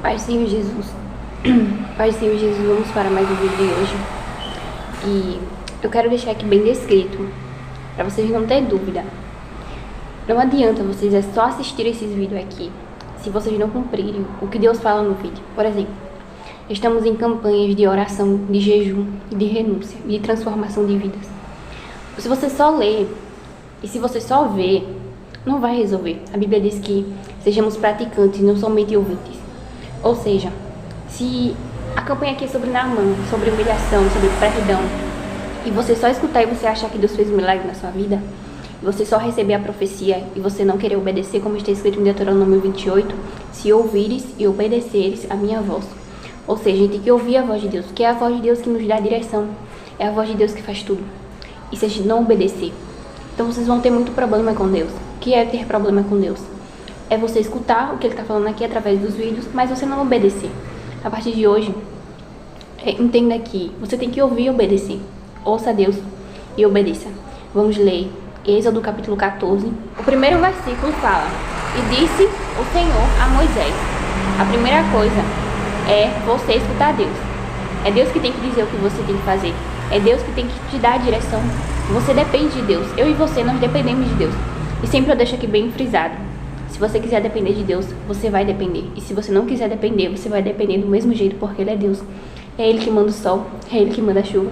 Pai do Senhor Jesus, Pai do Senhor Jesus, vamos para mais um vídeo de hoje. E eu quero deixar aqui bem descrito, para vocês não terem dúvida. Não adianta vocês só assistir esses vídeos aqui, se vocês não cumprirem o que Deus fala no vídeo. Por exemplo, estamos em campanhas de oração, de jejum, de renúncia, de transformação de vidas. Se você só lê, e se você só vê, não vai resolver. A Bíblia diz que sejamos praticantes, não somente ouvintes. Ou seja, se a campanha aqui é sobre Naamã, sobre humilhação, sobre perdão, e você só escutar e você achar que Deus fez um milagre na sua vida, e você só receber a profecia e você não querer obedecer, como está escrito em Deuteronômio 28, se ouvires e obedeceres a minha voz. Ou seja, a gente tem que ouvir a voz de Deus, que é a voz de Deus que nos dá a direção, é a voz de Deus que faz tudo. E se a gente não obedecer, então vocês vão ter muito problema com Deus. O que é ter problema com Deus? É você escutar o que Ele está falando aqui através dos vídeos, mas você não obedecer. A partir de hoje, entenda que você tem que ouvir e obedecer. Ouça a Deus e obedeça. Vamos ler Êxodo capítulo 14. O primeiro versículo fala: E disse o Senhor a Moisés. A primeira coisa é você escutar a Deus. É Deus que tem que dizer o que você tem que fazer. É Deus que tem que te dar a direção. Você depende de Deus. Eu e você, nós dependemos de Deus. E sempre eu deixo aqui bem frisado. Se você quiser depender de Deus, você vai depender. E se você não quiser depender, você vai depender do mesmo jeito, porque Ele é Deus. É Ele que manda o sol, é Ele que manda a chuva,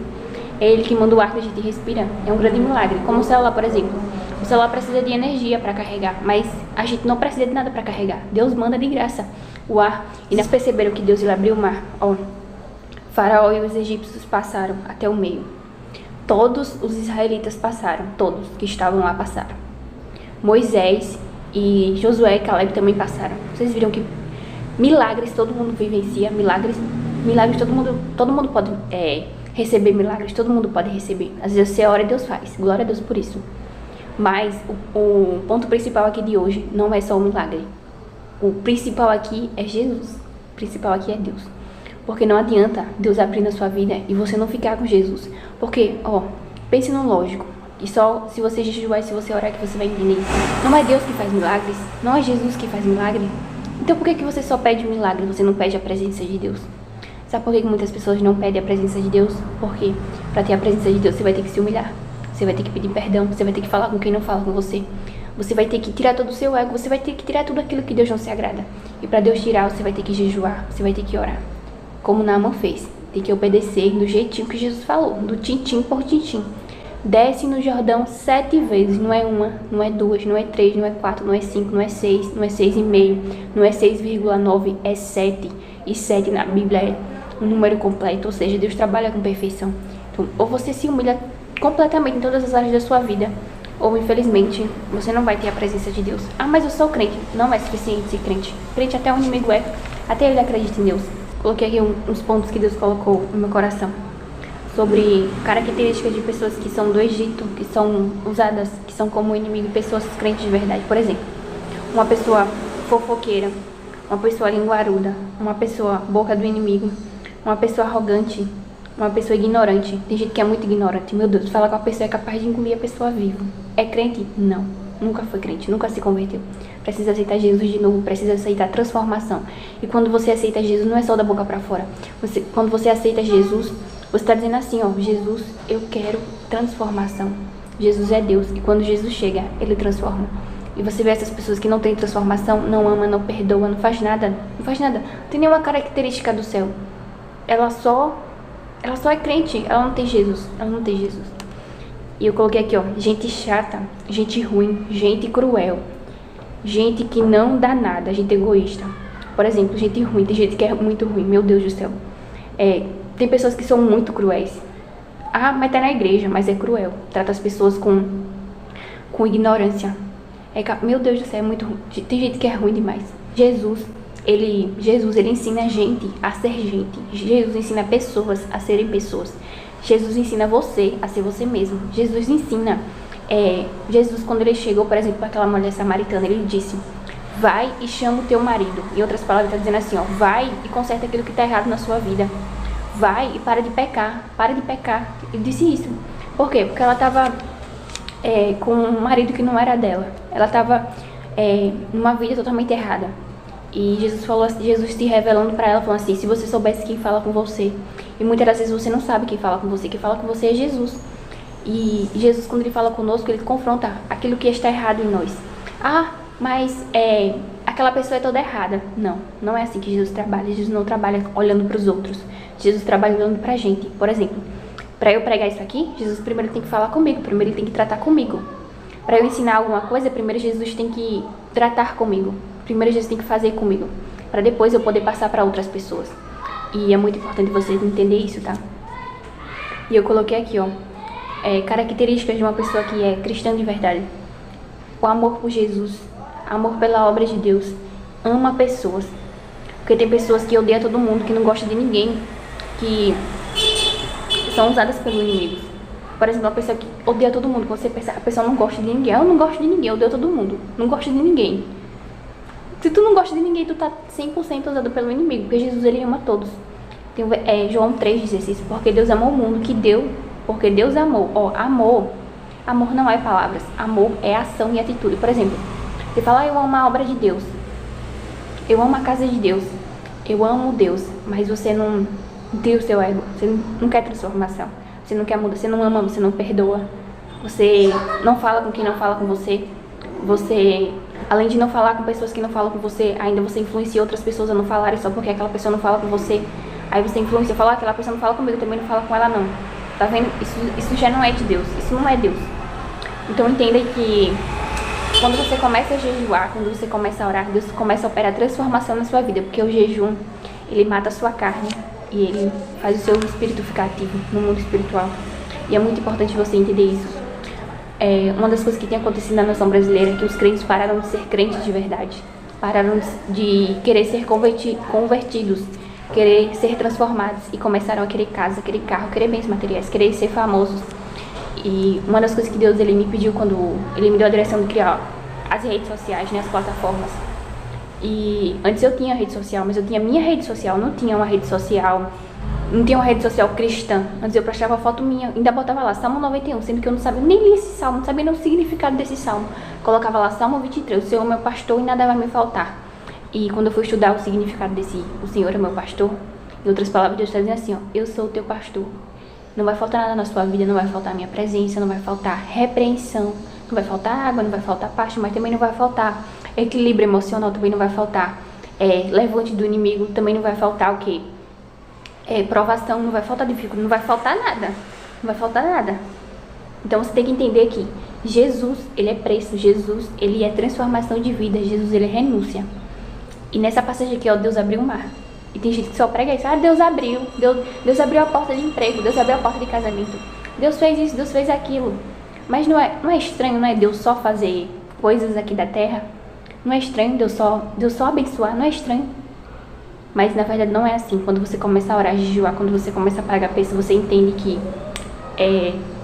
é Ele que manda o ar que a gente respira. É um grande milagre. Como o celular, por exemplo. O celular precisa de energia para carregar, mas a gente não precisa de nada para carregar. Deus manda de graça o ar. E nós perceberam que Deus ele abriu o mar. Ó, Faraó e os egípcios passaram até o meio. Todos os israelitas passaram, todos que estavam lá passaram. Moisés e Josué e Caleb também passaram. Vocês viram que milagres todo mundo vivencia, milagres todo mundo pode receber milagres, todo mundo pode receber. Às vezes você ora e Deus faz, glória a Deus por isso. Mas o ponto principal aqui de hoje não é só o milagre. O principal aqui é Jesus, o principal aqui é Deus. Porque não adianta Deus abrir na sua vida e você não ficar com Jesus. Porque, pense no lógico. E só se você jejuar e se você orar que você vai entender. Não é Deus que faz milagres, não é Jesus que faz milagre. Então por que você só pede milagre, você não pede a presença de Deus? Sabe por que muitas pessoas não pedem a presença de Deus? Porque para ter a presença de Deus você vai ter que se humilhar. Você vai ter que pedir perdão, você vai ter que falar com quem não fala com você. Você vai ter que tirar todo o seu ego, você vai ter que tirar tudo aquilo que Deus não se agrada. E para Deus tirar, você vai ter que jejuar, você vai ter que orar. Como Naamã fez. Tem que obedecer do jeitinho que Jesus falou, do tintim por tintim. Desce no Jordão 7 vezes, não é uma, não é duas, não é 3, não é 4, não é 5, não é 6, não é 6,5, não é 6,9, é 7. E 7 na Bíblia é um número completo, ou seja, Deus trabalha com perfeição. Então, ou você se humilha completamente em todas as áreas da sua vida, ou infelizmente, você não vai ter a presença de Deus. Ah, mas eu sou crente. Não é suficiente ser crente. Crente até o inimigo é, até ele acredita em Deus. Coloquei aqui uns pontos que Deus colocou no meu coração. Sobre características de pessoas que são do Egito, que são usadas, que são como inimigo de pessoas crentes de verdade. Por exemplo, uma pessoa fofoqueira, uma pessoa linguaruda, uma pessoa boca do inimigo, uma pessoa arrogante, uma pessoa ignorante. Tem gente que é muito ignorante. Meu Deus, fala com a pessoa é capaz de engolir a pessoa viva. É crente? Não. Nunca foi crente, nunca se converteu. Precisa aceitar Jesus de novo, precisa aceitar transformação. E quando você aceita Jesus, não é só da boca para fora. Quando você aceita Jesus, você está dizendo assim, Jesus, eu quero transformação. Jesus é Deus. E quando Jesus chega, Ele transforma. E você vê essas pessoas que não têm transformação, não ama, não perdoa, não faz nada. Não faz nada. Não tem nenhuma característica do céu. Ela só é crente. Ela não tem Jesus. Ela não tem Jesus. E eu coloquei aqui, gente chata, gente ruim, gente cruel. Gente que não dá nada, gente egoísta. Por exemplo, gente ruim, tem gente que é muito ruim, meu Deus do céu. Tem pessoas que são muito cruéis. Ah, mas tá na igreja, mas é cruel. Trata as pessoas com ignorância. Meu Deus do céu, é muito ruim. Tem gente que é ruim demais. Jesus, ele ensina a gente a ser gente. Jesus ensina pessoas a serem pessoas. Jesus ensina você a ser você mesmo. Jesus ensina. Jesus, quando ele chegou, por exemplo, para aquela mulher samaritana, ele disse: vai e chama o teu marido. Em outras palavras, ele está dizendo assim, vai e conserta aquilo que está errado na sua vida. Vai e para de pecar. Para de pecar. Ele disse isso. Por quê? Porque ela estava com um marido que não era dela. Ela estava numa vida totalmente errada. E Jesus se revelando para ela, falando assim, se você soubesse quem fala com você. E muitas das vezes você não sabe quem fala com você. Quem fala com você é Jesus. E Jesus, quando ele fala conosco, ele confronta aquilo que está errado em nós. Ah, mas aquela pessoa é toda errada. Não, não é assim que Jesus trabalha. Jesus não trabalha olhando para os outros. Jesus trabalha olhando para a gente. Por exemplo, para eu pregar isso aqui, Jesus primeiro tem que falar comigo. Primeiro ele tem que tratar comigo. Para eu ensinar alguma coisa, primeiro Jesus tem que tratar comigo. Primeiro Jesus tem que fazer comigo. Para depois eu poder passar para outras pessoas. E é muito importante vocês entenderem isso, tá? E eu coloquei aqui, ó. Características de uma pessoa que é cristã de verdade. O amor por Jesus, amor pela obra de Deus, ama pessoas. Porque tem pessoas que odeiam todo mundo, que não gostam de ninguém, que são usadas pelo inimigo. Por exemplo, uma pessoa que odeia todo mundo, você pensa, a pessoa não gosta de ninguém. Eu não gosto de ninguém, eu odeio todo mundo. Não gosto de ninguém. Se tu não gosta de ninguém, tu tá 100% usado pelo inimigo, porque Jesus, ele ama todos. Tem, João 3,16, porque Deus amou o mundo, porque Deus amou. Ó, amor não é palavras, amor é ação e atitude. Por exemplo, você fala, eu amo a obra de Deus, eu amo a casa de Deus, eu amo Deus, mas você não tem o seu ego, você não quer transformação, você não quer mudar, você não ama, você não perdoa, você não fala com quem não fala com você, além de não falar com pessoas que não falam com você, ainda você influencia outras pessoas a não falarem só porque aquela pessoa não fala com você. Aí você influencia, fala, aquela pessoa não fala comigo, também não fala com ela não. Tá vendo? Isso já não é de Deus, isso não é Deus. Então entenda que quando você começa a jejuar, quando você começa a orar, Deus começa a operar transformação na sua vida, porque o jejum, ele mata a sua carne e ele faz o seu espírito ficar ativo no mundo espiritual. E é muito importante você entender isso. Uma das coisas que tem acontecido na nação brasileira é que os crentes pararam de ser crentes de verdade. Pararam de querer ser convertidos, querer ser transformados e começaram a querer casa, querer carro, querer bens materiais, querer ser famosos. E uma das coisas que Deus ele me pediu quando ele me deu a direção de criar as redes sociais, né, as plataformas. E antes eu tinha rede social, mas eu tinha minha rede social, não tinha uma rede social cristã. Antes eu postava foto minha, ainda botava lá Salmo 91, sendo que eu não sabia nem ler esse salmo, não sabia nem o significado desse salmo. Colocava lá Salmo 23, o Senhor é meu pastor e nada vai me faltar. E quando eu fui estudar o significado o Senhor é meu pastor, em outras palavras, Deus está dizendo assim, ó, eu sou o teu pastor. Não vai faltar nada na sua vida, não vai faltar a minha presença, não vai faltar repreensão, não vai faltar água, não vai faltar pasto, mas também não vai faltar equilíbrio emocional, também não vai faltar levante do inimigo, também não vai faltar o quê? Provação, não vai faltar dificuldade, não vai faltar nada, não vai faltar nada. Então você tem que entender que Jesus, ele é preço, Jesus, ele é transformação de vida, Jesus, ele é renúncia. E nessa passagem aqui, ó, Deus abriu o mar. E tem gente que só prega isso, Deus abriu a porta de emprego, Deus abriu a porta de casamento, Deus fez isso, Deus fez aquilo. Mas não é estranho, não é Deus só fazer coisas aqui da terra? Não é estranho Deus só abençoar, não é estranho? Mas na verdade não é assim. Quando você começa a orar, jejuar, quando você começa a pagar preço, você entende que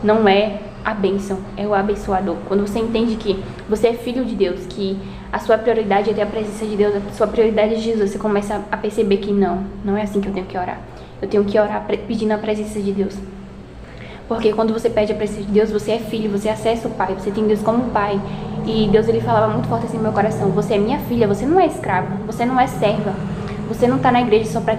não é a bênção, é o abençoador. Quando você entende que você é filho de Deus, que a sua prioridade é ter a presença de Deus, a sua prioridade é Jesus, você começa a perceber que não é assim que eu tenho que orar. Eu tenho que orar pedindo a presença de Deus. Porque quando você pede a presença de Deus, você é filho, você acessa o Pai, você tem Deus como Pai. E Deus, ele falava muito forte assim no meu coração, você é minha filha, você não é escrava, você não é serva. Você não tá na igreja só pra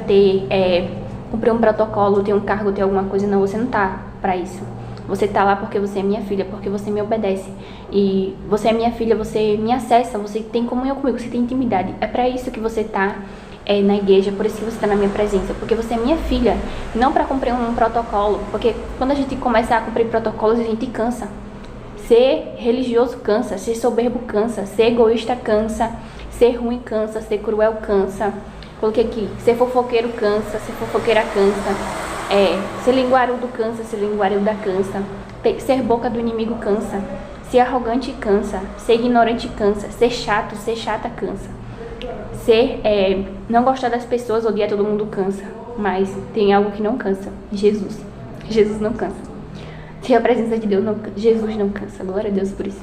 cumprir um protocolo, ter um cargo, ter alguma coisa, não, você não tá pra isso. Você tá lá porque você é minha filha, porque você me obedece. E você é minha filha, você me acessa, você tem comunhão comigo, você tem intimidade. É pra isso que você tá na igreja, por isso que você tá na minha presença, porque você é minha filha, não pra cumprir um protocolo, porque quando a gente começa a cumprir protocolos, a gente cansa. Ser religioso cansa, ser soberbo cansa, ser egoísta cansa, ser ruim cansa, ser cruel cansa. Coloquei aqui, ser fofoqueiro cansa, ser fofoqueira cansa. Ser linguarudo cansa, ser linguaruda cansa. Ser boca do inimigo cansa. Ser arrogante cansa. Ser ignorante cansa. Ser chato, ser chata cansa. Não gostar das pessoas, odiar todo mundo cansa. Mas tem algo que não cansa. Jesus. Jesus não cansa. Ter a presença de Deus não cansa. Jesus não cansa. Glória a Deus por isso.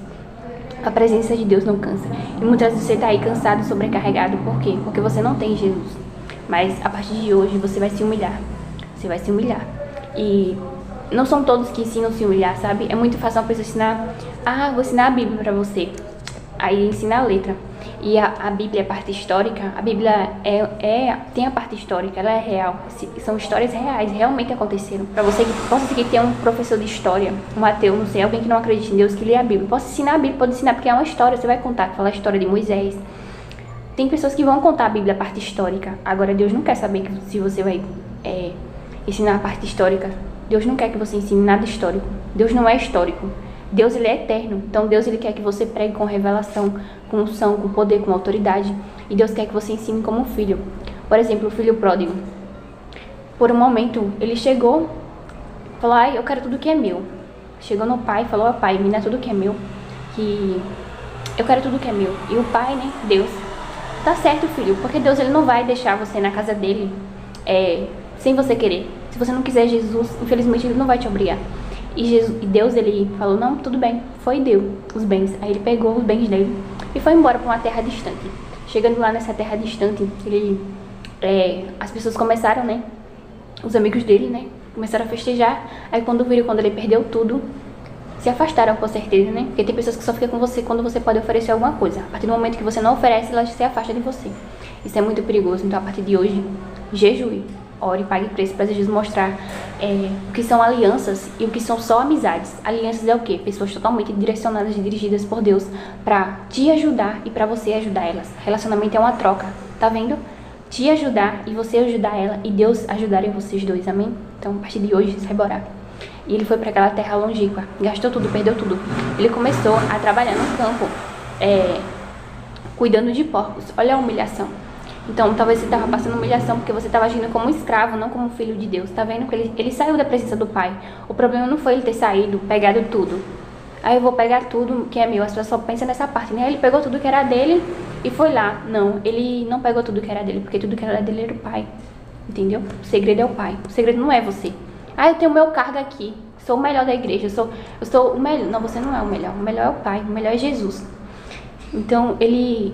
A presença de Deus não cansa. E muitas vezes você está aí cansado, sobrecarregado. Por quê? Porque você não tem Jesus. Mas a partir de hoje você vai se humilhar. Você vai se humilhar. E não são todos que ensinam a se humilhar, sabe? É muito fácil uma pessoa ensinar. Vou ensinar a Bíblia pra você. aí ensina a letra. E a Bíblia, a parte histórica, a Bíblia tem a parte histórica, ela é real. São histórias reais, realmente aconteceram. Para você que possa seguir, ter um professor de história, um ateu, não sei, alguém que não acredita em Deus, que lê a Bíblia. Posso ensinar a Bíblia, pode ensinar, porque é uma história, você vai contar, falar a história de Moisés. Tem pessoas que vão contar a Bíblia, a parte histórica. Agora, Deus não quer saber se você vai ensinar a parte histórica. Deus não quer que você ensine nada histórico. Deus não é histórico. Deus, ele é eterno. Então, Deus, ele quer que você pregue com revelação, com unção, com poder, com autoridade. E Deus quer que você ensine como um filho. Por exemplo, o filho pródigo. Por um momento, ele chegou, falou, eu quero tudo que é meu. Chegou no pai e falou, pai, me dá tudo que é meu. Que eu quero tudo que é meu. E o pai, né, Deus, tá certo, filho, porque Deus, ele não vai deixar você na casa dele sem você querer. Se você não quiser Jesus, infelizmente, ele não vai te obrigar. E Deus, ele falou, não, tudo bem, foi e deu os bens. Aí ele pegou os bens dele e foi embora para uma terra distante. Chegando lá nessa terra distante, as pessoas começaram, né, os amigos dele, né, começaram a festejar. Aí quando viram, quando ele perdeu tudo, se afastaram com certeza, né, porque tem pessoas que só ficam com você quando você pode oferecer alguma coisa. A partir do momento que você não oferece, elas se afastam de você. Isso é muito perigoso. Então, a partir de hoje, jejue, ore, pague preço para Jesus mostrar o que são alianças e o que são só amizades. Alianças é o quê? Pessoas totalmente direcionadas e dirigidas por Deus para te ajudar e para você ajudar elas. Relacionamento é uma troca, tá vendo? Te ajudar e você ajudar ela e Deus ajudarem vocês dois, amém? Então, a partir de hoje, sai bora. E ele foi para aquela terra longínqua, gastou tudo, perdeu tudo. Ele começou a trabalhar no campo, cuidando de porcos. Olha a humilhação. Então, talvez você estava passando humilhação porque você estava agindo como um escravo, não como um filho de Deus. Tá vendo que ele saiu da presença do Pai. O problema não foi ele ter saído, pegado tudo. Aí eu vou pegar tudo que é meu. As pessoas só pensam nessa parte, né? Ele pegou tudo que era dele e foi lá. Não, ele não pegou tudo que era dele, porque tudo que era dele era o Pai. Entendeu? O segredo é o Pai. O segredo não é você. Eu tenho o meu cargo aqui. Sou o melhor da igreja. Eu sou o melhor. Não, você não é o melhor. O melhor é o Pai. O melhor é Jesus. Então, ele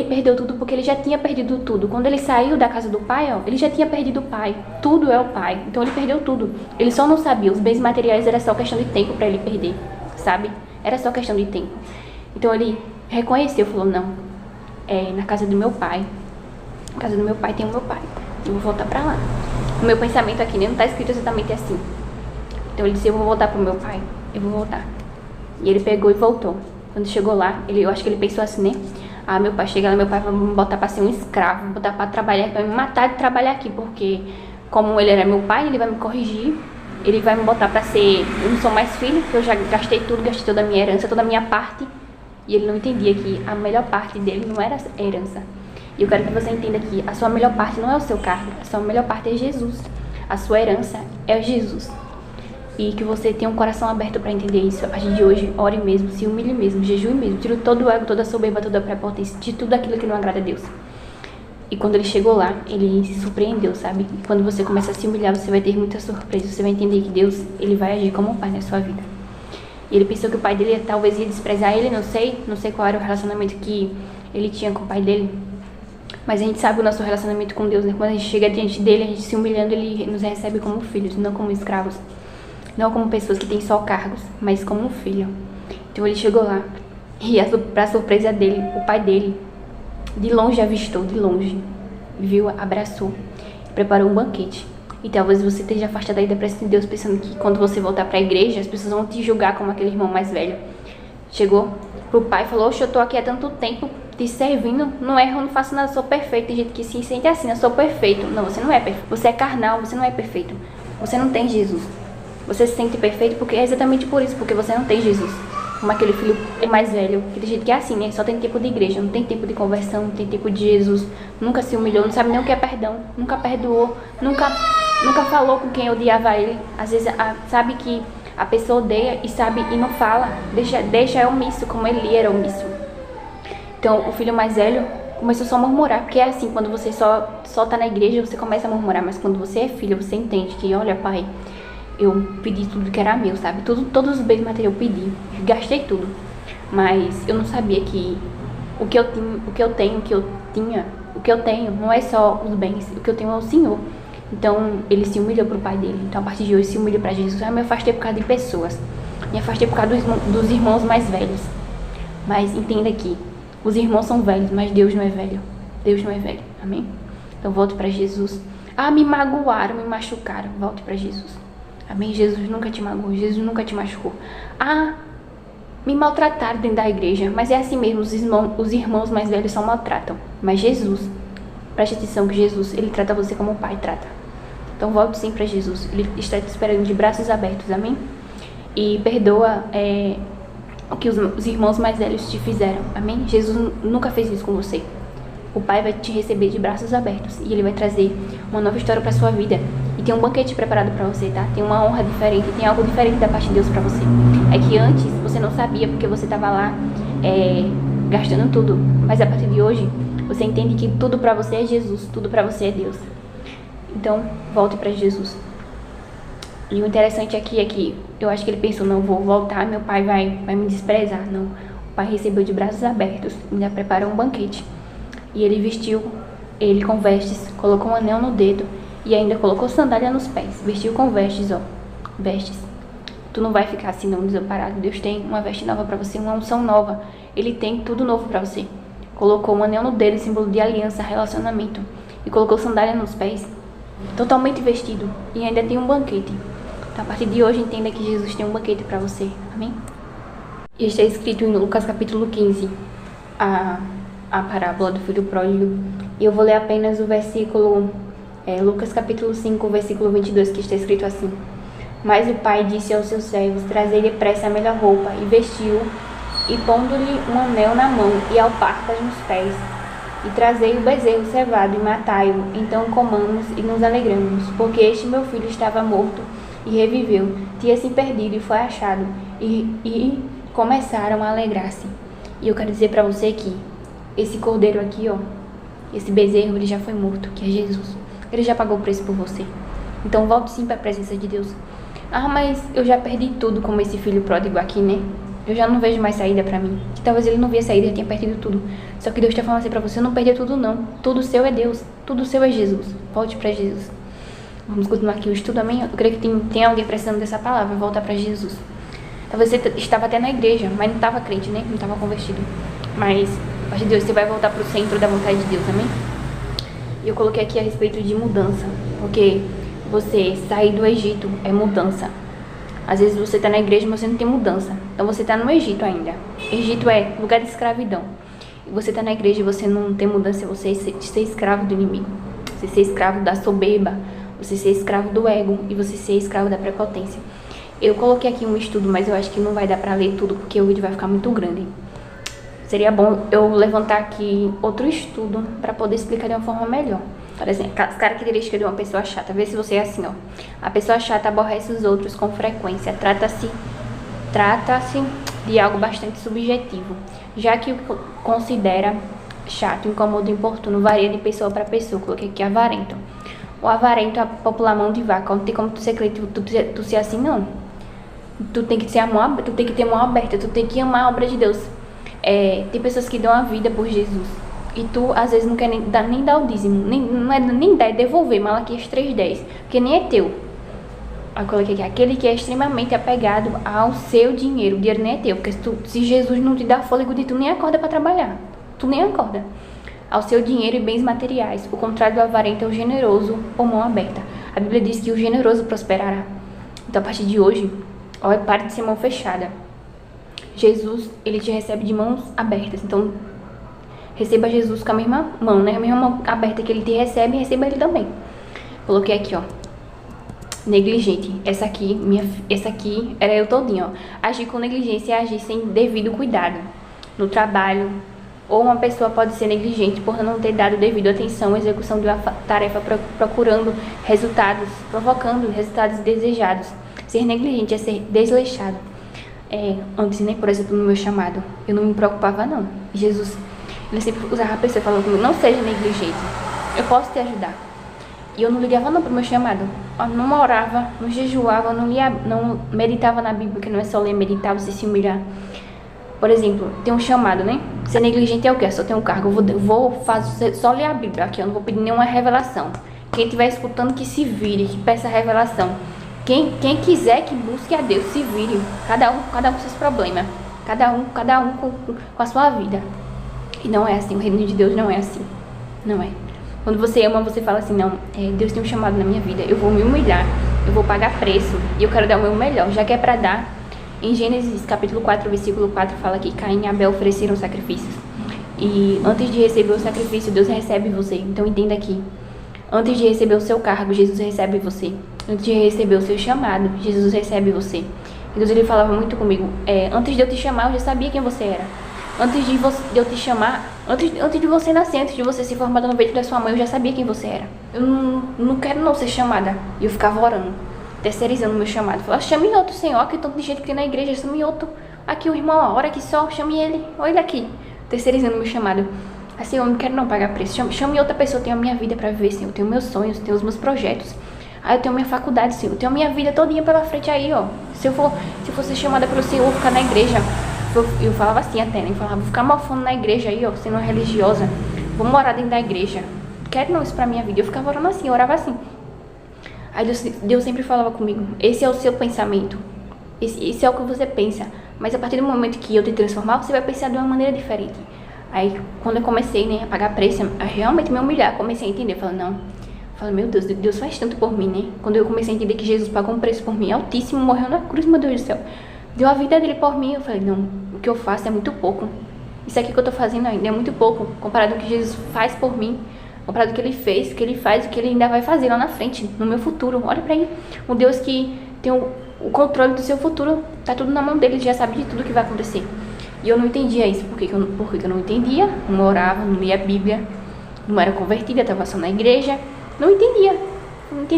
perdeu tudo porque ele já tinha perdido tudo. Quando ele saiu da casa do pai, ele já tinha perdido o pai. Tudo é o pai. Então ele perdeu tudo. Ele só não sabia. Os bens materiais era só questão de tempo para ele perder, sabe? Era só questão de tempo. Então ele reconheceu, falou, não, na casa do meu pai. Na casa do meu pai tem o meu pai. Eu vou voltar para lá. O meu pensamento aqui, né? Não tá escrito exatamente assim. Então ele disse, eu vou voltar pro meu pai. Eu vou voltar. E ele pegou e voltou. Quando chegou lá, eu acho que ele pensou assim, né? Meu pai chega lá, meu pai vai me botar pra ser um escravo, me botar pra trabalhar, vai me matar de trabalhar aqui, porque como ele era meu pai, ele vai me corrigir, ele vai me botar pra ser, eu não sou mais filho, porque eu já gastei tudo, gastei toda a minha herança, toda a minha parte, e ele não entendia que a melhor parte dele não era a herança. E eu quero que você entenda que a sua melhor parte não é o seu cargo, a sua melhor parte é Jesus, a sua herança é Jesus. E que você tenha um coração aberto para entender isso. A partir de hoje, ore mesmo, se humilhe mesmo, jejue mesmo, tire todo o ego, toda a soberba, toda a prepotência, de tudo aquilo que não agrada a Deus. E quando ele chegou lá, ele se surpreendeu, sabe? E quando você começa a se humilhar, você vai ter muita surpresa, você vai entender que Deus, ele vai agir como um pai na sua vida. E ele pensou que o pai dele talvez ia desprezar ele, não sei qual era o relacionamento que ele tinha com o pai dele. Mas a gente sabe o nosso relacionamento com Deus, né? Quando a gente chega diante dele, a gente se humilhando, ele nos recebe como filhos, não como escravos. Não como pessoas que têm só cargos, mas como um filho. Então ele chegou lá e, para surpresa dele, o pai dele, de longe avistou, de longe, viu, abraçou, preparou um banquete. E talvez você esteja afastado aí da presença de Deus, pensando que quando você voltar para a igreja, as pessoas vão te julgar como aquele irmão mais velho. Chegou pro pai e falou, eu tô aqui há tanto tempo te servindo, não erro, não faço nada, sou perfeito. Tem gente que se sente assim, eu sou perfeito. Não, você não é perfeito, você é carnal, você não é perfeito. Você não tem Jesus. Você se sente perfeito porque é exatamente por isso, porque você não tem Jesus. Como aquele filho mais velho, que tem gente que é assim, né? Só tem tempo de igreja, não tem tempo de conversão, não tem tempo de Jesus, nunca se humilhou, não sabe nem o que é perdão, nunca perdoou, nunca falou com quem odiava ele. Às vezes sabe que a pessoa odeia e sabe e não fala, deixa omisso, como ele era omisso. Então o filho mais velho começou só a murmurar, porque é assim, quando você só tá na igreja, você começa a murmurar, mas quando você é filho, você entende que, olha, pai, eu pedi tudo que era meu, sabe? Todos os bens materiais eu pedi, gastei tudo. Mas eu não sabia que o que eu tenho não é só os bens, o que eu tenho é o Senhor. Então ele se humilhou pro pai dele. Então a partir de hoje se humilha pra Jesus. Eu me afastei por causa de pessoas, me afastei por causa dos irmãos mais velhos. Mas entenda que os irmãos são velhos, mas Deus não é velho. Deus não é velho, amém? Então volte para Jesus. Ah, me magoaram, me machucaram. Volte para Jesus, amém? Jesus nunca te magoou, Jesus nunca te machucou. Ah, me maltrataram dentro da igreja, mas é assim mesmo, os irmãos mais velhos só maltratam. Mas Jesus, preste atenção que Jesus, ele trata você como o Pai trata. Então volte sim para Jesus, ele está te esperando de braços abertos, amém? E perdoa o que os irmãos mais velhos te fizeram, amém? Jesus nunca fez isso com você. O Pai vai te receber de braços abertos e ele vai trazer uma nova história para sua vida. E tem um banquete preparado para você, tá? Tem uma honra diferente, tem algo diferente da parte de Deus para você. É que antes você não sabia porque você estava lá gastando tudo. Mas a partir de hoje, você entende que tudo para você é Jesus, tudo para você é Deus. Então, volte para Jesus. E o interessante aqui é que eu acho que ele pensou, não, vou voltar, meu pai vai me desprezar. Não, o pai recebeu de braços abertos, ainda preparou um banquete. E ele vestiu ele com vestes, colocou um anel no dedo e ainda colocou sandália nos pés. Vestiu com vestes, ó, vestes. Tu não vai ficar assim não, desamparado. Deus tem uma veste nova para você, uma unção nova. Ele tem tudo novo para você. Colocou um anel no dedo, símbolo de aliança, relacionamento. E colocou sandália nos pés, totalmente vestido. E ainda tem um banquete. Então, a partir de hoje, entenda que Jesus tem um banquete para você, amém? E está escrito em Lucas capítulo 15, a parábola do filho pródigo. E eu vou ler apenas o versículo, Lucas capítulo 5, versículo 22, que está escrito assim: Mas o pai disse aos seus servos, trazei depressa a melhor roupa, e vestiu, e pondo-lhe um anel na mão, e alparcas nos pés, e trazei o bezerro cevado, e matai-o, então comamos e nos alegramos, porque este meu filho estava morto, e reviveu, tinha se perdido, e foi achado, e começaram a alegrar-se. E eu quero dizer para você que esse cordeiro aqui, ó, esse bezerro, ele já foi morto, que é Jesus. Ele já pagou o preço por você. Então volte sim para a presença de Deus. Ah, mas eu já perdi tudo como esse filho pródigo aqui, né? Eu já não vejo mais saída para mim. Que talvez ele não via saída, já tinha perdido tudo. Só que Deus está falando assim para você, não perder tudo não. Tudo seu é Deus, tudo seu é Jesus. Volte para Jesus. Vamos continuar aqui o estudo, amém? Eu creio que tem alguém precisando dessa palavra, voltar para Jesus. Talvez você estava até na igreja, mas não estava crente, né? Não estava convertido. Mas a partir de Deus, você vai voltar para o centro da vontade de Deus, amém? E eu coloquei aqui a respeito de mudança, porque você sair do Egito é mudança. Às vezes você está na igreja, mas você não tem mudança. Então você está no Egito ainda. Egito é lugar de escravidão. E você está na igreja e você não tem mudança, você ser escravo do inimigo. Você ser escravo da soberba, você ser escravo do ego e você ser escravo da prepotência. Eu coloquei aqui um estudo, mas eu acho que não vai dar para ler tudo, porque o vídeo vai ficar muito grande. Seria bom eu levantar aqui outro estudo para poder explicar de uma forma melhor. Por exemplo, as características de uma pessoa chata. Vê se você é assim, ó. A pessoa chata aborrece os outros com frequência. Trata-se de algo bastante subjetivo, já que o que considera chato, incômodo, importuno varia de pessoa para pessoa. Coloquei aqui avarento. O avarento é popular mão de vaca. Não tem como tu ser crente, tu ser assim, não. Tu tem que ter mão aberta, tu tem que amar a obra de Deus. Tem pessoas que dão a vida por Jesus e tu às vezes não quer nem dar o dízimo, nem dar, é devolver. Malaquias 3:10, porque nem é teu. Aí eu coloquei aqui, aquele que é extremamente apegado ao seu dinheiro, o dinheiro nem é teu, porque se Jesus não te dá fôlego de tu nem acorda para trabalhar, tu nem acorda. Ao seu dinheiro e bens materiais, o contrário do avarento é o generoso ou mão aberta. A Bíblia diz que o generoso prosperará. Então a partir de hoje, pare de ser mão fechada. Jesus, ele te recebe de mãos abertas. Então, receba Jesus com a mesma mão, né? A mesma mão aberta que ele te recebe, receba ele também. Coloquei aqui, ó. Negligente. Essa aqui era eu todinha, ó. Agir com negligência é agir sem devido cuidado no trabalho. Ou uma pessoa pode ser negligente por não ter dado devido atenção à execução de uma tarefa, provocando resultados desejados. Ser negligente é ser desleixado. Antes, né, por exemplo, no meu chamado, eu não me preocupava, não. Jesus, ele sempre usava a pessoa e falava comigo, não seja negligente, eu posso te ajudar. E eu não ligava não pro meu chamado. Eu não orava, não jejuava, não meditava na Bíblia, porque não é só ler, meditar, você se humilhar. Por exemplo, tem um chamado, né? Ser negligente é o quê? Só tem um cargo, eu vou só ler a Bíblia aqui, eu não vou pedir nenhuma revelação. Quem estiver escutando que se vire, que peça revelação. Quem quiser que busque a Deus, se vire. Cada um com seus problemas. Cada um com a sua vida. E não é assim, o reino de Deus não é assim. Não é. Quando você ama, você fala assim, não, Deus tem um chamado na minha vida, eu vou me humilhar, eu vou pagar preço, e eu quero dar o meu melhor, já que é para dar. Em Gênesis capítulo 4, versículo 4, fala que Caim e Abel ofereceram sacrifícios. E antes de receber o sacrifício, Deus recebe você. Então entenda aqui, antes de receber o seu cargo, Jesus recebe você. Antes de receber o seu chamado, Jesus recebe você. E Deus, ele falava muito comigo, antes de eu te chamar, eu já sabia quem você era. Antes de eu te chamar, antes de você nascer, antes de você se formar no ventre da sua mãe, eu já sabia quem você era. Eu não quero não ser chamada. E eu ficava orando, terceirizando o meu chamado. Falava, chame outro, Senhor, que tanto de gente que tem na igreja, chame outro. Aqui o irmão, ora aqui só, chame ele, olha ele aqui. Terceirizando o meu chamado. Assim, eu não quero não pagar preço. Chame outra pessoa, eu tenho a minha vida pra viver, Senhor. Eu tenho meus sonhos, eu tenho os meus projetos. Aí eu tenho minha faculdade, Senhor. Eu tenho a minha vida todinha pela frente aí, ó. Se eu for ser chamada pelo Senhor, eu vou ficar na igreja. Eu falava assim até, né? Eu falava, vou ficar mofando na igreja aí, ó, sendo uma religiosa. Vou morar dentro da igreja. Quero não isso pra minha vida. Eu ficava orando assim, eu orava assim. Aí Deus sempre falava comigo, esse é o seu pensamento. Esse é o que você pensa. Mas a partir do momento que eu te transformar, você vai pensar de uma maneira diferente. Aí, quando eu comecei, né, a pagar preço, a realmente me humilhar, comecei a entender. Falei, não. Falei, meu Deus, Deus faz tanto por mim, né? Quando eu comecei a entender que Jesus pagou um preço por mim altíssimo, morreu na cruz, meu Deus do céu. Deu a vida dele por mim. Eu falei, não, o que eu faço é muito pouco. Isso aqui que eu tô fazendo ainda é muito pouco, comparado ao que Jesus faz por mim, comparado ao que ele fez, o que ele faz, o que ele ainda vai fazer lá na frente, no meu futuro. Olha pra ele, um Deus que tem o controle do seu futuro, tá tudo na mão dele, ele já sabe de tudo que vai acontecer. E eu não entendia isso, por que eu não entendia, não orava, não lia a Bíblia, não era convertida, estava só na igreja, não entendia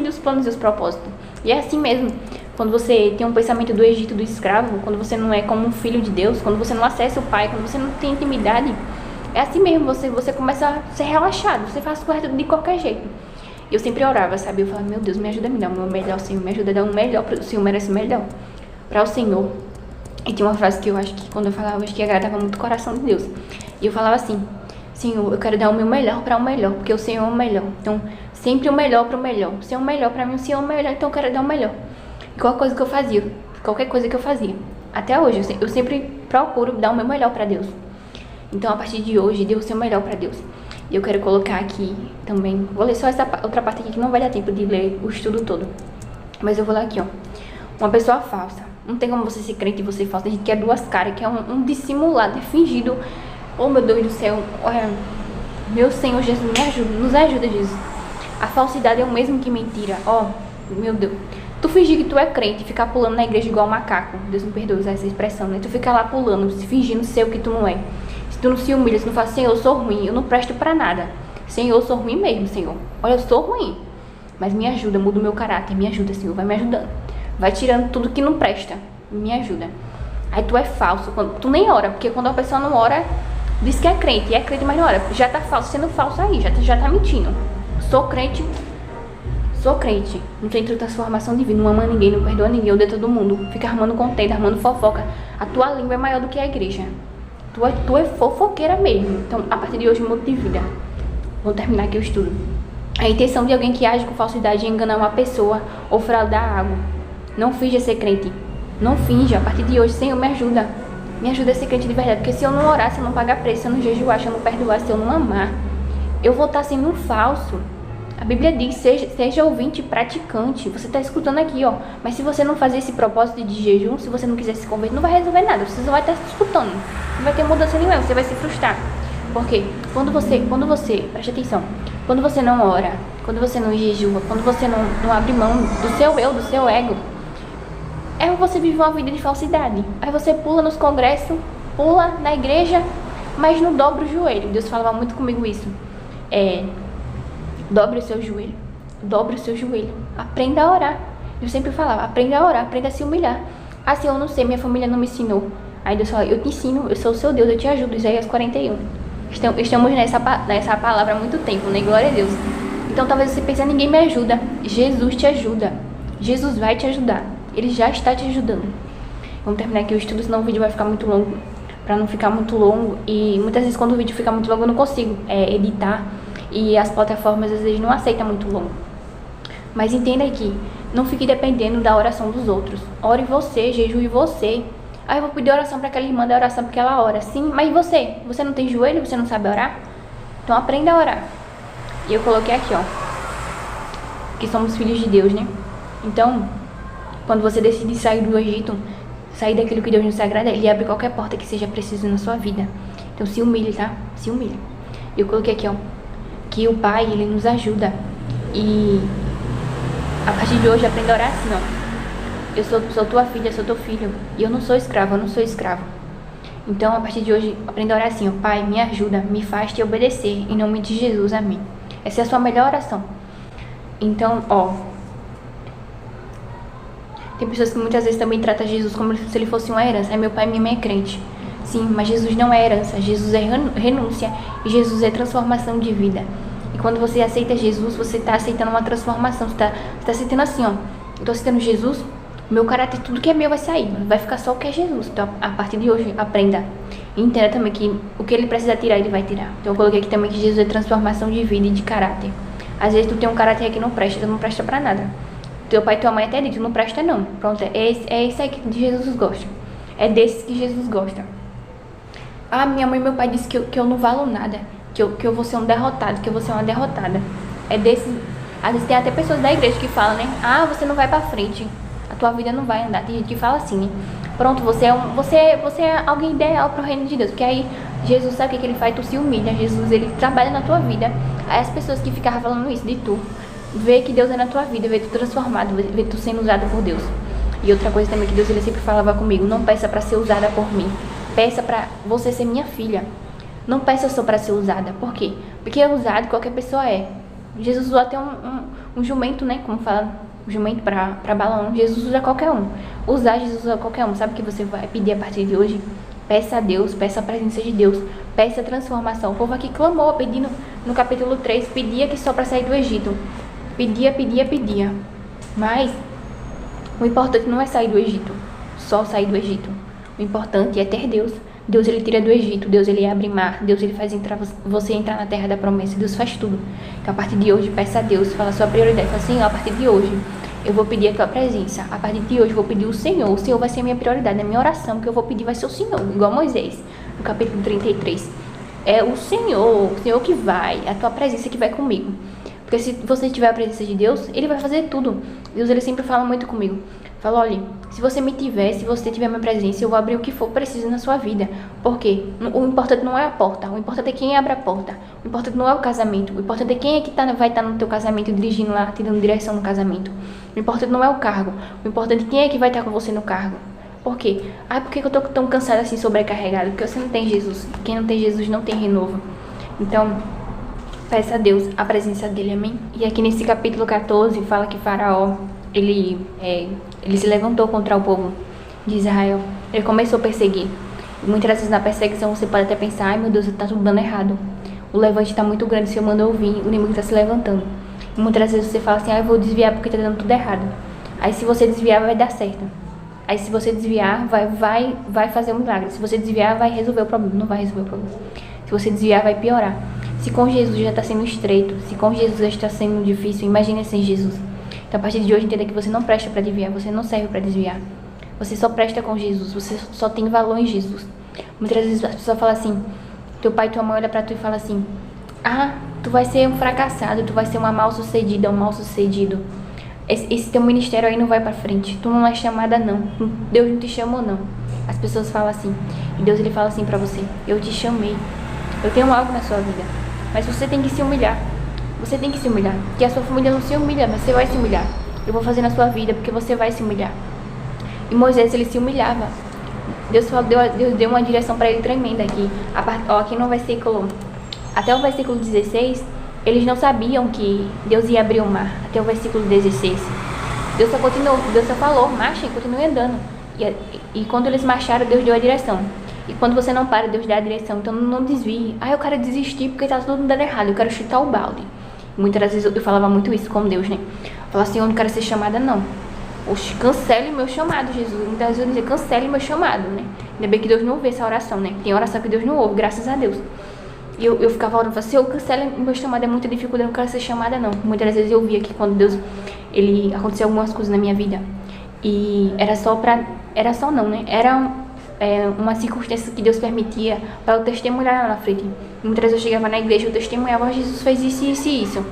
os planos e os propósitos. E é assim mesmo. Quando você tem um pensamento do Egito, do escravo, quando você não é como um filho de Deus, quando você não acessa o Pai, quando você não tem intimidade, é assim mesmo, você começa a ser relaxado, você faz coisa de qualquer jeito. E eu sempre orava, sabe? Eu falava, meu Deus, me ajuda a me dar o meu melhor, Senhor, me ajuda a dar o melhor, o Senhor merece o melhor para o Senhor. E tinha uma frase que eu acho que quando eu falava, eu acho que agradava muito o coração de Deus. E eu falava assim, Senhor, eu quero dar o meu melhor para o melhor, porque o Senhor é o melhor. Então, sempre o melhor para o melhor. O Senhor é o melhor para mim, o Senhor é o melhor, então eu quero dar o melhor. Qualquer coisa que eu fazia. Até hoje, eu sempre procuro dar o meu melhor para Deus. Então, a partir de hoje, dê o seu melhor para Deus. E eu quero colocar aqui também, vou ler só essa outra parte aqui que não vai dar tempo de ler o estudo todo. Mas eu vou ler aqui, ó. Uma pessoa falsa. Não tem como você ser crente e você falsa. Tem gente que é duas caras, que é um dissimulado, é fingido. Oh, meu Deus do céu. Olha, meu Senhor Jesus, me ajuda, nos ajuda, Jesus. A falsidade é o mesmo que mentira. Ó, meu Deus. Tu fingir que tu é crente e ficar pulando na igreja igual macaco. Deus me perdoe usar essa expressão, né? Tu fica lá pulando, fingindo ser o que tu não é. Se tu não se humilha, se não fala, Senhor, eu sou ruim, eu não presto pra nada. Senhor, eu sou ruim mesmo, Senhor. Olha, eu sou ruim. Mas me ajuda, muda o meu caráter. Me ajuda, Senhor, vai me ajudando. Vai tirando tudo que não presta. Me ajuda. Aí tu é falso. Tu nem ora, porque quando a pessoa não ora, diz que é crente. E é crente, mas não ora. Já tá falso, sendo falso aí. Já tá mentindo. Sou crente. Não tem transformação divina. Não ama ninguém, não perdoa ninguém. Odeia todo mundo. Fica armando contenda, armando fofoca. A tua língua é maior do que a igreja. Tu é fofoqueira mesmo. Então, a partir de hoje, muda de vida. Vou terminar aqui o estudo. A intenção de alguém que age com falsidade é enganar uma pessoa ou fraudar algo. Não finja ser crente. Não finja. A partir de hoje, Senhor, me ajuda. Me ajuda a ser crente de verdade. Porque se eu não orar, se eu não pagar preço, se eu não jejuar, se eu não perdoar, se eu não amar, eu vou estar sendo um falso. A Bíblia diz, seja ouvinte e praticante. Você está escutando aqui, ó. Mas se você não fazer esse propósito de jejum, se você não quiser se converter, não vai resolver nada. Você só vai estar escutando. Não vai ter mudança nenhuma, você vai se frustrar. Porque quando você, preste atenção, quando você não ora, quando você não jejua, quando você não abre mão do seu eu, do seu ego, você vive uma vida de falsidade. Aí você pula nos congressos, pula na igreja, mas não dobra o joelho. Deus falava muito comigo isso. Dobre o seu joelho. Dobre o seu joelho. Aprenda a orar. Eu sempre falava, aprenda a orar, aprenda a se humilhar. Assim, eu não sei, minha família não me ensinou. Aí Deus fala, eu te ensino, eu sou o seu Deus, eu te ajudo. Isaías 41. Estamos nessa palavra há muito tempo, né? Glória a Deus. Então talvez você pense, ninguém me ajuda. Jesus te ajuda. Jesus vai te ajudar. Ele já está te ajudando. Vamos terminar aqui o estudo, senão o vídeo vai ficar muito longo. Pra não ficar muito longo. E muitas vezes quando o vídeo fica muito longo eu não consigo editar. E as plataformas às vezes não aceitam muito longo. Mas entenda aqui, não fique dependendo da oração dos outros. Ore você, jejue você. Ah, eu vou pedir oração para aquela irmã da oração porque ela ora. Sim, mas e você? Você não tem joelho? Você não sabe orar? Então aprenda a orar. E eu coloquei aqui, ó, que somos filhos de Deus, né? Então, quando você decide sair do Egito, sair daquilo que Deus nos agrada, Ele abre qualquer porta que seja preciso na sua vida. Então se humilhe, tá? Se humilhe. Eu coloquei aqui, ó, que o Pai, Ele nos ajuda. E a partir de hoje, aprenda a orar assim, ó. Eu sou tua filha, sou teu filho. E eu não sou escravo, eu não sou escravo. Então, a partir de hoje, aprenda a orar assim, ó. Pai, me ajuda, me faz te obedecer. Em nome de Jesus, amém. Essa é a sua melhor oração. Então, ó, tem pessoas que muitas vezes também tratam Jesus como se ele fosse uma herança. Aí meu pai e minha mãe é crente. Sim, mas Jesus não é herança. Jesus é renúncia. E Jesus é transformação de vida. E quando você aceita Jesus, você está aceitando uma transformação. Você tá aceitando assim, ó. Eu tô aceitando Jesus, meu caráter, tudo que é meu vai sair. Vai ficar só o que é Jesus. Então, a partir de hoje, aprenda. E entenda também que o que ele precisa tirar, ele vai tirar. Então, eu coloquei aqui também que Jesus é transformação de vida e de caráter. Às vezes, tu tem um caráter que não presta, tu não presta pra nada. Teu pai e tua mãe até dizem, não presta não. Pronto, é esse aí que Jesus gosta. É desses que Jesus gosta. Ah, minha mãe e meu pai dizem que eu não valo nada. Que eu vou ser um derrotado, que eu vou ser uma derrotada. É desses. Às vezes tem até pessoas da igreja que falam, né? Ah, você não vai pra frente. A tua vida não vai andar. Tem gente que fala assim, né? Pronto, você é alguém ideal pro reino de Deus. Porque aí Jesus sabe o que ele faz? Tu se humilha. Jesus, ele trabalha na tua vida. Aí as pessoas que ficavam falando isso de tu, vê que Deus é na tua vida, vê tu transformado, vê tu sendo usado por Deus. E outra coisa também que Deus, ele sempre falava comigo, não peça para ser usada por mim, peça para você ser minha filha. Não peça só para ser usada. Por quê? Porque é usado, qualquer pessoa é. Jesus usou até um jumento, né? Como fala, um jumento para balão. Jesus usa qualquer um. Usar, Jesus usa qualquer um. Sabe o que você vai pedir a partir de hoje? Peça a Deus, peça a presença de Deus, peça a transformação. O povo aqui clamou, pedindo no capítulo 3, pedia que só para sair do Egito. Pedia. Mas o importante não é sair do Egito, só sair do Egito. O importante é ter Deus. Deus, ele tira do Egito, Deus, ele abre mar, Deus, ele faz você entrar na terra da promessa, Deus faz tudo. Então, a partir de hoje, peça a Deus, fala a sua prioridade, fala assim, ó, a partir de hoje, eu vou pedir a tua presença, a partir de hoje, eu vou pedir o Senhor vai ser a minha prioridade, a minha oração que eu vou pedir vai ser o Senhor, igual Moisés, no capítulo 33. É o Senhor que vai, a tua presença que vai comigo. Porque se você tiver a presença de Deus, ele vai fazer tudo. Deus, ele sempre fala muito comigo. Fala, olha, se você me tiver, se você tiver a minha presença, eu vou abrir o que for preciso na sua vida. Por quê? O importante não é a porta, o importante é quem abre a porta. O importante não é o casamento, o importante é quem é que vai estar no teu casamento, dirigindo lá, te dando direção no casamento. O importante não é o cargo, o importante é quem é que vai estar com você no cargo. Por quê? Ah, por que eu tô tão cansada assim, sobrecarregada? Porque você não tem Jesus. Quem não tem Jesus não tem renovo. Então, peça a Deus a presença dele, amém? E aqui nesse capítulo 14 fala que Faraó, ele se levantou contra o povo de Israel. Ele começou a perseguir. E muitas vezes na perseguição você pode até pensar, ai meu Deus, tá tudo dando errado. O levante tá muito grande, se eu mando ouvir, o inimigo tá se levantando. E muitas vezes você fala assim, eu vou desviar porque tá dando tudo errado. Aí se você desviar vai dar certo. Aí se você desviar vai fazer um milagre. Se você desviar vai resolver o problema, não vai resolver o problema. Se você desviar vai piorar. Se com Jesus já está sendo estreito, se com Jesus já está sendo difícil, imagine sem Jesus. Então, a partir de hoje, entenda que você não presta para desviar, você não serve para desviar. Você só presta com Jesus, você só tem valor em Jesus. Muitas vezes as pessoas falam assim, teu pai e tua mãe olham para tu e falam assim, ah, tu vai ser um fracassado, tu vai ser uma mal-sucedida, um mal-sucedido. Esse teu ministério aí não vai para frente, tu não é chamada não, Deus não te chamou não. As pessoas falam assim, e Deus, ele fala assim para você, eu te chamei, eu tenho algo na sua vida. Mas você tem que se humilhar. Você tem que se humilhar. Porque a sua família não se humilha, mas você vai se humilhar. Eu vou fazer na sua vida, porque você vai se humilhar. E Moisés, ele se humilhava. Deus deu uma direção para ele tremenda aqui. Aqui no versículo, até o versículo 16, eles não sabiam que Deus ia abrir o mar. Até o versículo 16. Deus só falou, marchem, continuem andando. E quando eles marcharam, Deus deu a direção. E quando você não para, Deus dá a direção. Então não desvie. Ah, eu quero desistir porque tá tudo dando errado. Eu quero chutar o balde. Muitas vezes eu falava muito isso com Deus, né? Eu falava assim, eu não quero ser chamada, não. Oxe, cancele meu chamado, Jesus. Muitas vezes eu dizia, cancele meu chamado, né? Ainda bem que Deus não ouve essa oração, né? Tem oração que Deus não ouve, graças a Deus. E eu ficava orando, falava assim, eu cancele meu chamado, é muita dificuldade, eu não quero ser chamada, não. Muitas vezes eu via que quando Deus, ele aconteceu algumas coisas na minha vida. E era só não, né? uma circunstância que Deus permitia para eu testemunhar lá na frente. Muitas vezes eu chegava na igreja, eu testemunhava, Jesus fez isso, isso e isso.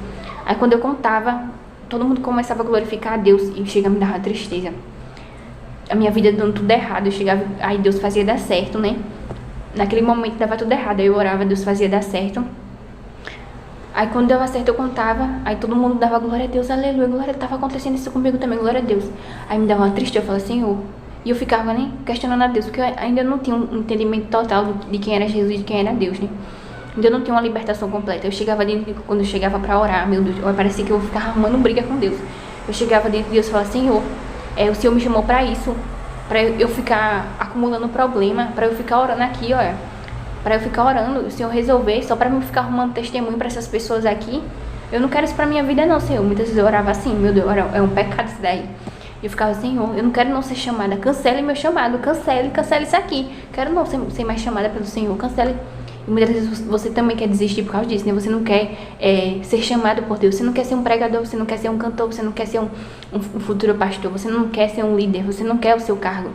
Aí quando eu contava, todo mundo começava a glorificar a Deus e chega a me dar uma tristeza. A minha vida dando tudo errado, eu chegava, aí Deus fazia dar certo, né? Naquele momento dava tudo errado, aí eu orava, Deus fazia dar certo. Aí quando dava certo eu contava, aí todo mundo dava glória a Deus, aleluia, glória, estava acontecendo isso comigo também, glória a Deus. Aí me dava uma tristeza, eu falava, Senhor, e eu ficava, né, questionando a Deus, porque eu ainda não tinha um entendimento total de quem era Jesus e de quem era Deus, né. Ainda não tinha uma libertação completa. Eu chegava dentro, quando eu chegava pra orar, meu Deus, parecia que eu ficava arrumando briga com Deus. Eu chegava dentro de Deus e falava, Senhor, o Senhor me chamou pra isso, pra eu ficar acumulando problema, pra eu ficar orando aqui, olha. Pra eu ficar orando, o Senhor resolver, só pra me ficar arrumando testemunho pra essas pessoas aqui. Eu não quero isso pra minha vida não, Senhor. Muitas vezes eu orava assim, meu Deus, é um pecado isso daí. E eu ficava, Senhor, eu não quero não ser chamada, cancele meu chamado, cancele isso aqui. Quero não ser mais chamada pelo Senhor, cancele. E muitas vezes você também quer desistir por causa disso, né? Você não quer ser chamado por Deus, você não quer ser um pregador, você não quer ser um cantor, você não quer ser um futuro pastor, você não quer ser um líder, você não quer o seu cargo.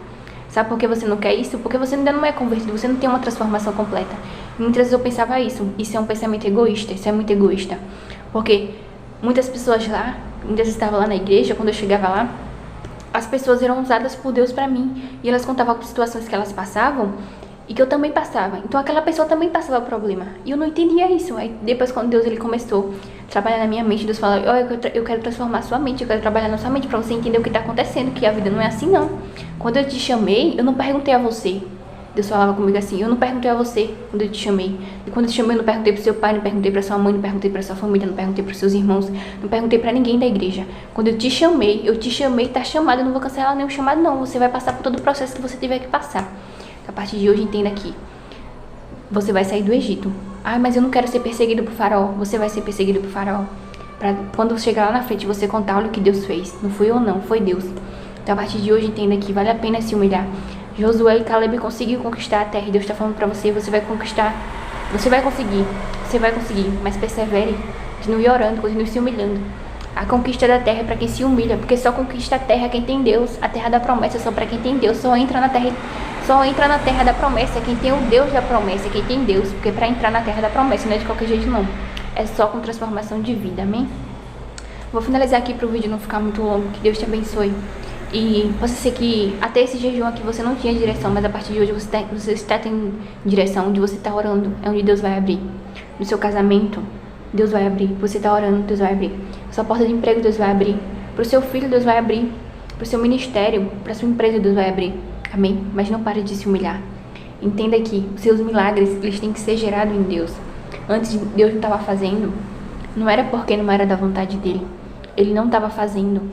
Sabe por que você não quer isso? Porque você ainda não é convertido, você não tem uma transformação completa. E muitas vezes eu pensava isso é um pensamento egoísta, isso é muito egoísta. Porque muitas pessoas lá, muitas vezes estavam lá na igreja, quando eu chegava lá, as pessoas eram usadas por Deus pra mim. E elas contavam situações que elas passavam e que eu também passava. Então aquela pessoa também passava problema. E eu não entendia isso. Aí depois quando Deus ele começou a trabalhar na minha mente, Deus falou, eu quero transformar a sua mente, eu quero trabalhar na sua mente pra você entender o que tá acontecendo, que a vida não é assim não. Quando eu te chamei, eu não perguntei a você. Deus falava comigo assim, eu não perguntei a você quando eu te chamei. E quando eu te chamei, eu não perguntei pro seu pai, não perguntei pra sua mãe, não perguntei pra sua família, não perguntei pros seus irmãos, não perguntei pra ninguém da igreja. Quando eu te chamei, tá chamado, eu não vou cancelar nenhum chamado não. Você vai passar por todo o processo que você tiver que passar. A partir de hoje, entenda aqui. Você vai sair do Egito. Ah, mas eu não quero ser perseguido por faraó. Você vai ser perseguido por faraó. Pra quando chegar lá na frente, você contar, olha o que Deus fez. Não fui eu não, foi Deus. Então, a partir de hoje, entenda que vale a pena se humilhar. Josué e Caleb conseguiu conquistar a terra. E Deus está falando pra você, você vai conquistar. Você vai conseguir. Mas persevere. Continue orando, continue se humilhando. A conquista da terra é pra quem se humilha. Porque só conquista a terra quem tem Deus. A terra da promessa é só pra quem tem Deus. Só entra na terra da promessa quem tem o Deus da promessa, quem tem Deus. Porque pra entrar na terra da promessa não é de qualquer jeito não. É só com transformação de vida, amém? Vou finalizar aqui pro vídeo não ficar muito longo. Que Deus te abençoe. E possa ser que até esse jejum aqui você não tinha direção, mas a partir de hoje você está tendo direção. Onde você está orando é onde Deus vai abrir. No seu casamento, Deus vai abrir. Você está orando, Deus vai abrir. Sua porta de emprego, Deus vai abrir. Pro seu filho, Deus vai abrir. Pro seu ministério, pra sua empresa, Deus vai abrir. Amém? Mas não pare de se humilhar. Entenda que os seus milagres, eles têm que ser gerados em Deus. Antes Deus não estava fazendo, não era porque não era da vontade dele. Ele não estava fazendo.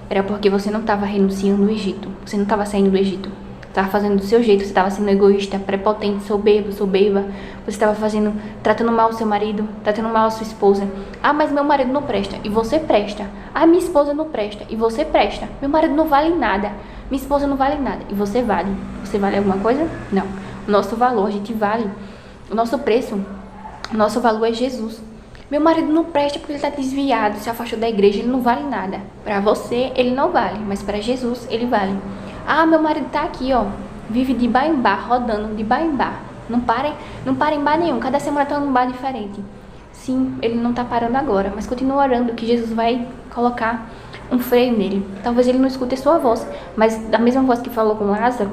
Era porque você não estava renunciando ao Egito. Você não estava saindo do Egito. Estava fazendo do seu jeito. Você estava sendo egoísta, prepotente, soberbo, soberba. Você estava tratando mal o seu marido, tratando mal a sua esposa. Ah, mas meu marido não presta. E você presta. Ah, minha esposa não presta. E você presta. Meu marido não vale nada. Minha esposa não vale nada. E você vale. Você vale alguma coisa? Não. O nosso valor, a gente vale. O nosso preço, o nosso valor é Jesus. Meu marido não presta porque ele está desviado, se afastou da igreja, ele não vale nada. Para você, ele não vale, mas para Jesus, ele vale. Ah, meu marido está aqui, ó, vive de bar em bar, rodando de bar em bar. Não para em bar nenhum, cada semana está num bar diferente. Sim, ele não está parando agora, mas continua orando que Jesus vai colocar um freio nele. Talvez ele não escute a sua voz, mas a mesma voz que falou com Lázaro,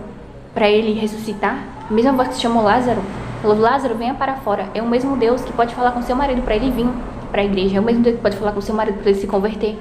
para ele ressuscitar, a mesma voz que chamou Lázaro, falou, Lázaro, venha para fora. É o mesmo Deus que pode falar com seu marido para ele vir para a igreja. É o mesmo Deus que pode falar com seu marido para ele se converter.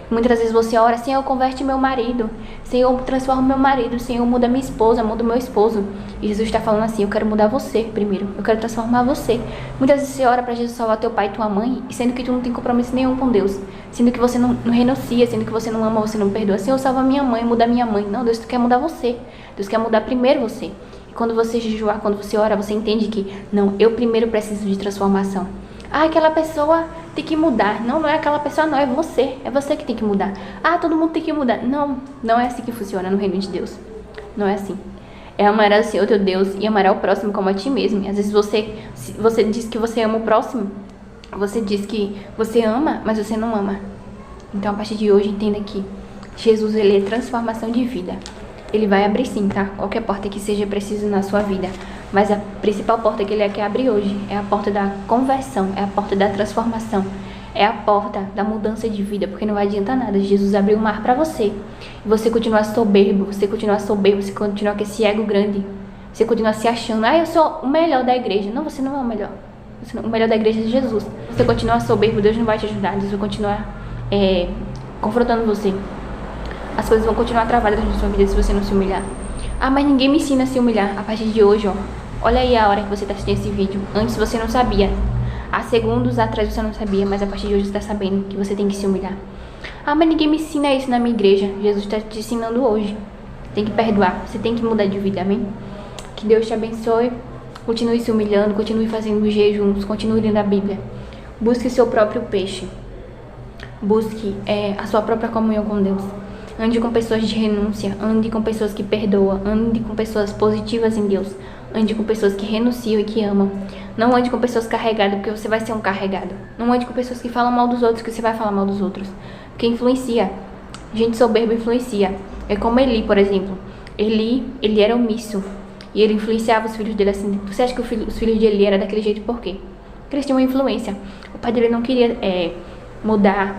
Muitas vezes você ora, Senhor, converte meu marido. Senhor, transforma meu marido. Senhor, muda minha esposa, muda meu esposo. E Jesus está falando assim, eu quero mudar você primeiro. Eu quero transformar você. Muitas vezes você ora para Jesus salvar teu pai e tua mãe, sendo que tu não tem compromisso nenhum com Deus. Sendo que você não renuncia, sendo que você não ama, você não perdoa. Senhor, salva minha mãe, muda minha mãe. Não, Deus quer mudar você. Deus quer mudar primeiro você. E quando você jejuar, quando você ora, você entende que, não, eu primeiro preciso de transformação. Ah, aquela pessoa tem que mudar. Não, não é aquela pessoa não, é você. É você que tem que mudar. Ah, todo mundo tem que mudar. Não, não é assim que funciona no reino de Deus. Não é assim. É amar o Senhor teu Deus e amar o próximo como a ti mesmo. E às vezes você diz que você ama o próximo. Você diz que você ama, mas você não ama. Então, a partir de hoje, entenda que Jesus, ele é transformação de vida. Ele vai abrir sim, tá? Qualquer porta que seja preciso na sua vida. Mas a principal porta que ele quer abrir hoje é a porta da conversão, é a porta da transformação, é a porta da mudança de vida, porque não vai adiantar nada Jesus abrir o mar pra você e você continuar soberbo, você continuar com esse ego grande, você continuar se achando, eu sou o melhor da igreja. Não, você não é o melhor. O melhor da igreja é Jesus. Você continuar soberbo, Deus não vai te ajudar, Deus vai continuar confrontando você. As coisas vão continuar travadas na sua vida se você não se humilhar. Mas ninguém me ensina a se humilhar. A partir de hoje, olha aí a hora que você está assistindo esse vídeo. Antes você não sabia. Há segundos atrás você não sabia, mas a partir de hoje você está sabendo que você tem que se humilhar. Mas ninguém me ensina isso na minha igreja. Jesus está te ensinando hoje. Tem que perdoar, você tem que mudar de vida, amém? Que Deus te abençoe. Continue se humilhando, continue fazendo jejuns, continue lendo a Bíblia. Busque seu próprio peixe. Busque a sua própria comunhão com Deus. Ande com pessoas de renúncia, ande com pessoas que perdoam, ande com pessoas positivas em Deus, ande com pessoas que renunciam e que amam. Não ande com pessoas carregadas, porque você vai ser um carregado. Não ande com pessoas que falam mal dos outros, que você vai falar mal dos outros. Porque influencia. Gente soberba influencia. É como Eli, por exemplo. Ele era omisso e ele influenciava os filhos dele assim. Você acha que os filhos de Eli eram daquele jeito por quê? Porque eles tinham uma influência. O pai dele não queria mudar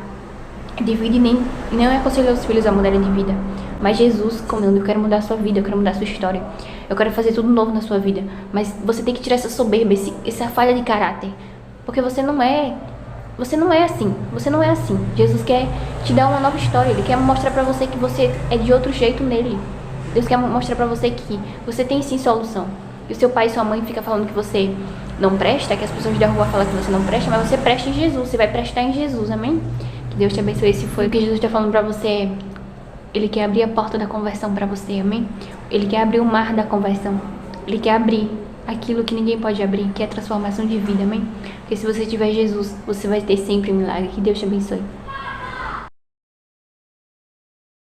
de vida e nem aconselhou os filhos a mudarem de vida. Mas Jesus, eu quero mudar a sua vida, eu quero mudar a sua história, eu quero fazer tudo novo na sua vida. Mas você tem que tirar essa soberba, essa falha de caráter, porque você não é assim. Jesus quer te dar uma nova história, Ele quer mostrar pra você que você é de outro jeito nele. Deus quer mostrar pra você que você tem sim solução. E o seu pai e sua mãe ficam falando que você não presta, que as pessoas da rua falam que você não presta, mas você presta em Jesus, você vai prestar em Jesus, amém? Que Deus te abençoe. Esse foi o que Jesus está falando pra você. Ele quer abrir a porta da conversão pra você, amém? Ele quer abrir o mar da conversão. Ele quer abrir aquilo que ninguém pode abrir, que é a transformação de vida, amém? Porque se você tiver Jesus, você vai ter sempre um milagre. Que Deus te abençoe.